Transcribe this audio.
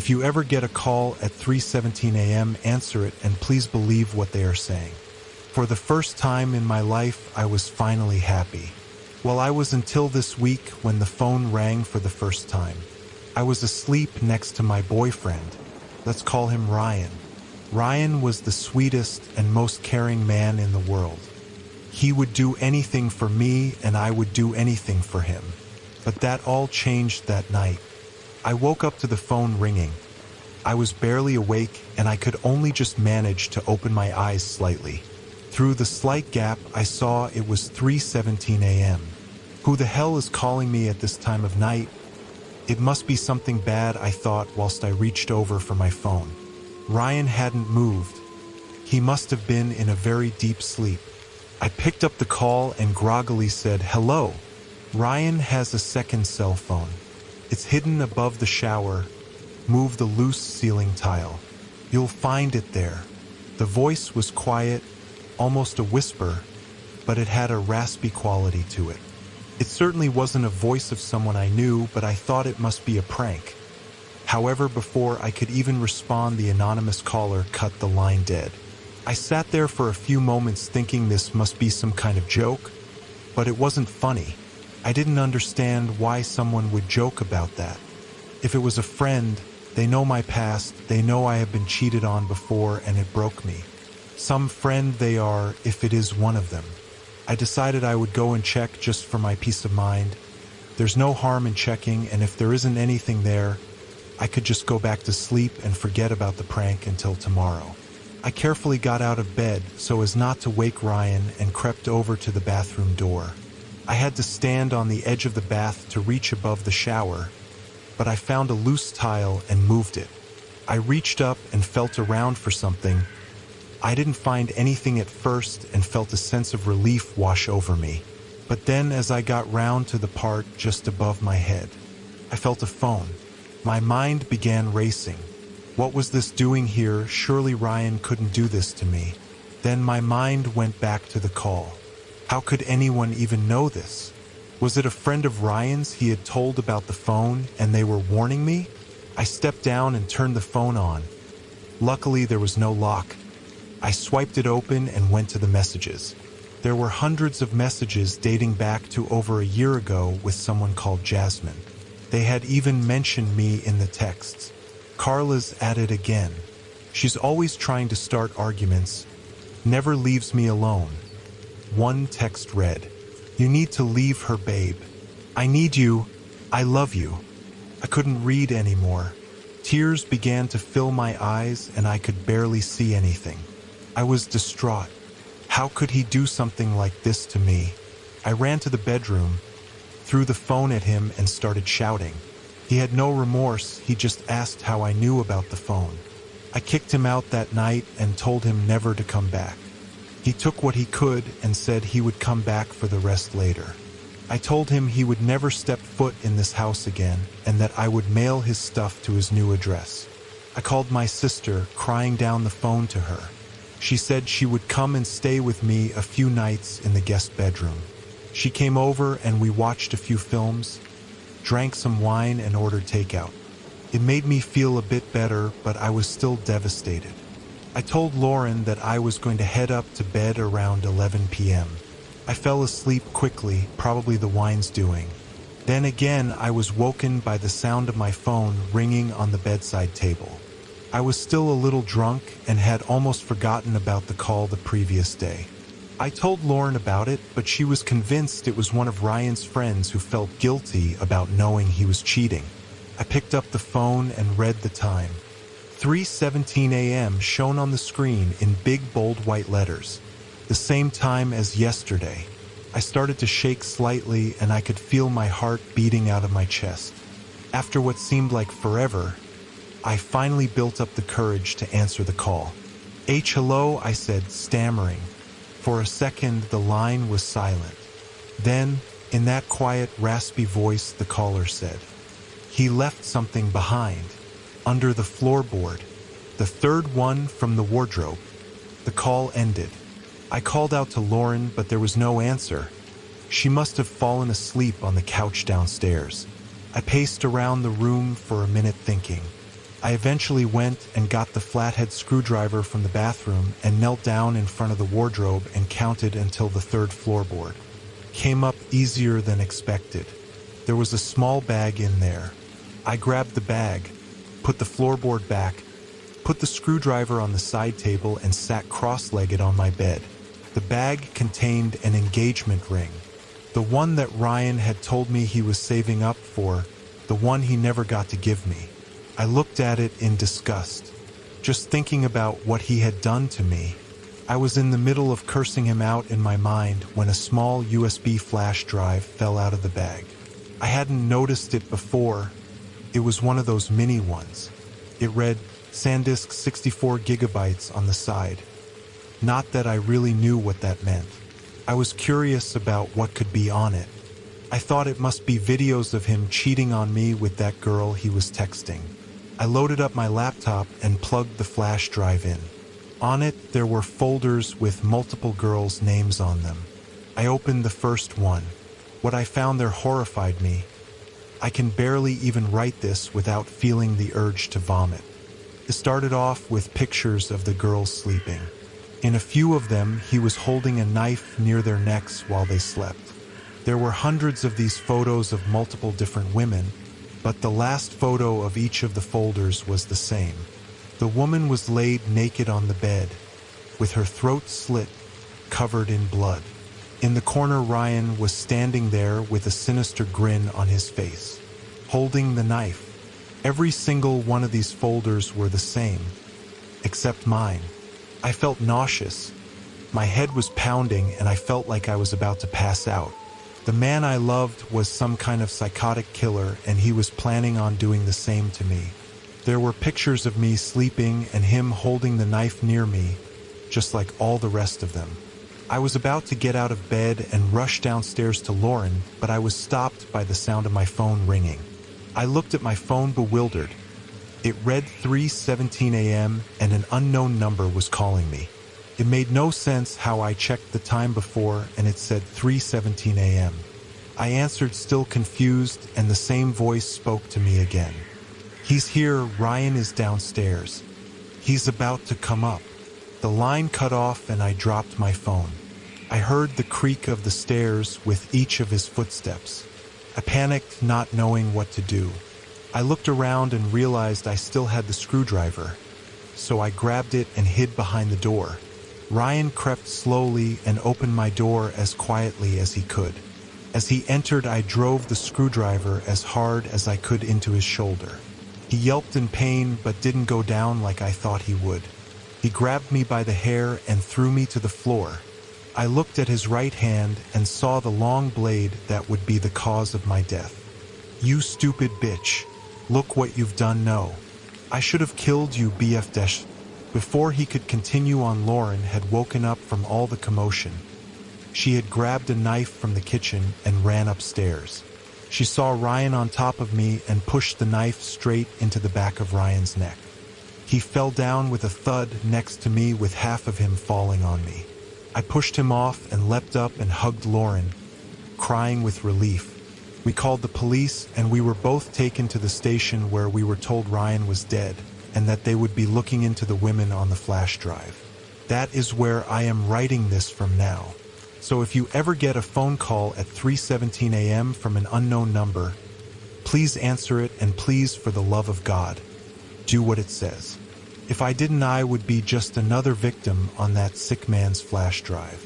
If you ever get a call at 3:17 a.m., answer it and please believe what they are saying. For the first time in my life, I was finally happy. Well, I was until this week when the phone rang for the first time. I was asleep next to my boyfriend. Let's call him Ryan. Ryan was the sweetest and most caring man in the world. He would do anything for me and I would do anything for him. But that all changed that night. I woke up to the phone ringing. I was barely awake and I could only just manage to open my eyes slightly. Through the slight gap, I saw it was 3:17 a.m. Who the hell is calling me at this time of night? It must be something bad, I thought whilst I reached over for my phone. Ryan hadn't moved. He must have been in a very deep sleep. I picked up the call and groggily said, "Hello." Ryan has a second cell phone. It's hidden above the shower. Move the loose ceiling tile. You'll find it there. The voice was quiet, almost a whisper, but it had a raspy quality to it. It certainly wasn't a voice of someone I knew, but I thought it must be a prank. However, before I could even respond, the anonymous caller cut the line dead. I sat there for a few moments thinking this must be some kind of joke, but it wasn't funny. I didn't understand why someone would joke about that. If it was a friend, they know my past, they know I have been cheated on before and it broke me. Some friend they are, if it is one of them. I decided I would go and check just for my peace of mind. There's no harm in checking, and if there isn't anything there, I could just go back to sleep and forget about the prank until tomorrow. I carefully got out of bed so as not to wake Ryan and crept over to the bathroom door. I had to stand on the edge of the bath to reach above the shower, but I found a loose tile and moved it. I reached up and felt around for something. I didn't find anything at first and felt a sense of relief wash over me. But then as I got round to the part just above my head, I felt a phone. My mind began racing. What was this doing here? Surely Ryan couldn't do this to me. Then my mind went back to the call. How could anyone even know this? Was it a friend of Ryan's he had told about the phone and they were warning me? I stepped down and turned the phone on. Luckily, there was no lock. I swiped it open and went to the messages. There were hundreds of messages dating back to over a year ago with someone called Jasmine. They had even mentioned me in the texts. Carla's at it again. She's always trying to start arguments, never leaves me alone. One text read, "You need to leave her, babe. I need you. I love you." I couldn't read anymore. Tears began to fill my eyes and I could barely see anything. I was distraught. How could he do something like this to me? I ran to the bedroom, threw the phone at him and started shouting. He had no remorse, he just asked how I knew about the phone. I kicked him out that night and told him never to come back. He took what he could and said he would come back for the rest later. I told him he would never step foot in this house again and that I would mail his stuff to his new address. I called my sister, crying down the phone to her. She said she would come and stay with me a few nights in the guest bedroom. She came over and we watched a few films, drank some wine and ordered takeout. It made me feel a bit better, but I was still devastated. I told Lauren that I was going to head up to bed around 11 p.m. I fell asleep quickly, probably the wine's doing. Then again, I was woken by the sound of my phone ringing on the bedside table. I was still a little drunk and had almost forgotten about the call the previous day. I told Lauren about it, but she was convinced it was one of Ryan's friends who felt guilty about knowing he was cheating. I picked up the phone and read the time. 3:17 a.m. shown on the screen in big bold white letters. The same time as yesterday. I started to shake slightly and I could feel my heart beating out of my chest. After what seemed like forever, I finally built up the courage to answer the call. Hello, I said, stammering. For a second, the line was silent. Then, in that quiet, raspy voice, the caller said, "He left something behind, under the floorboard, the third one from the wardrobe." The call ended. I called out to Lauren, but there was no answer. She must have fallen asleep on the couch downstairs. I paced around the room for a minute thinking. I eventually went and got the flathead screwdriver from the bathroom and knelt down in front of the wardrobe and counted until the third floorboard came up easier than expected. There was a small bag in there. I grabbed the bag, put the floorboard back, put the screwdriver on the side table and sat cross-legged on my bed. The bag contained an engagement ring, the one that Ryan had told me he was saving up for, the one he never got to give me. I looked at it in disgust, just thinking about what he had done to me. I was in the middle of cursing him out in my mind when a small USB flash drive fell out of the bag. I hadn't noticed it before. It was one of those mini ones. It read SanDisk 64 gigabytes on the side. Not that I really knew what that meant. I was curious about what could be on it. I thought it must be videos of him cheating on me with that girl he was texting. I loaded up my laptop and plugged the flash drive in. On it, there were folders with multiple girls' names on them. I opened the first one. What I found there horrified me. I can barely even write this without feeling the urge to vomit. It started off with pictures of the girls sleeping. In a few of them, he was holding a knife near their necks while they slept. There were hundreds of these photos of multiple different women, but the last photo of each of the folders was the same. The woman was laid naked on the bed, with her throat slit, covered in blood. In the corner, Ryan was standing there with a sinister grin on his face, holding the knife. Every single one of these folders were the same, except mine. I felt nauseous. My head was pounding and I felt like I was about to pass out. The man I loved was some kind of psychotic killer and he was planning on doing the same to me. There were pictures of me sleeping and him holding the knife near me, just like all the rest of them. I was about to get out of bed and rush downstairs to Lauren, but I was stopped by the sound of my phone ringing. I looked at my phone bewildered. It read 3:17 a.m. and an unknown number was calling me. It made no sense how I checked the time before and it said 3:17 a.m. I answered, still confused, and the same voice spoke to me again. "He's here, Ryan is downstairs. He's about to come up." The line cut off and I dropped my phone. I heard the creak of the stairs with each of his footsteps. I panicked, not knowing what to do. I looked around and realized I still had the screwdriver, so I grabbed it and hid behind the door. Ryan crept slowly and opened my door as quietly as he could. As he entered, I drove the screwdriver as hard as I could into his shoulder. He yelped in pain but didn't go down like I thought he would. He grabbed me by the hair and threw me to the floor. I looked at his right hand and saw the long blade that would be the cause of my death. "You stupid bitch. Look what you've done." "No. I should have killed you, BF Desh." Before he could continue on, Lauren had woken up from all the commotion. She had grabbed a knife from the kitchen and ran upstairs. She saw Ryan on top of me and pushed the knife straight into the back of Ryan's neck. He fell down with a thud next to me with half of him falling on me. I pushed him off and leapt up and hugged Lauren, crying with relief. We called the police and we were both taken to the station where we were told Ryan was dead and that they would be looking into the women on the flash drive. That is where I am writing this from now. So if you ever get a phone call at 3:17 a.m. from an unknown number, please answer it and please, for the love of God, do what it says. If I didn't, I would be just another victim on that sick man's flash drive.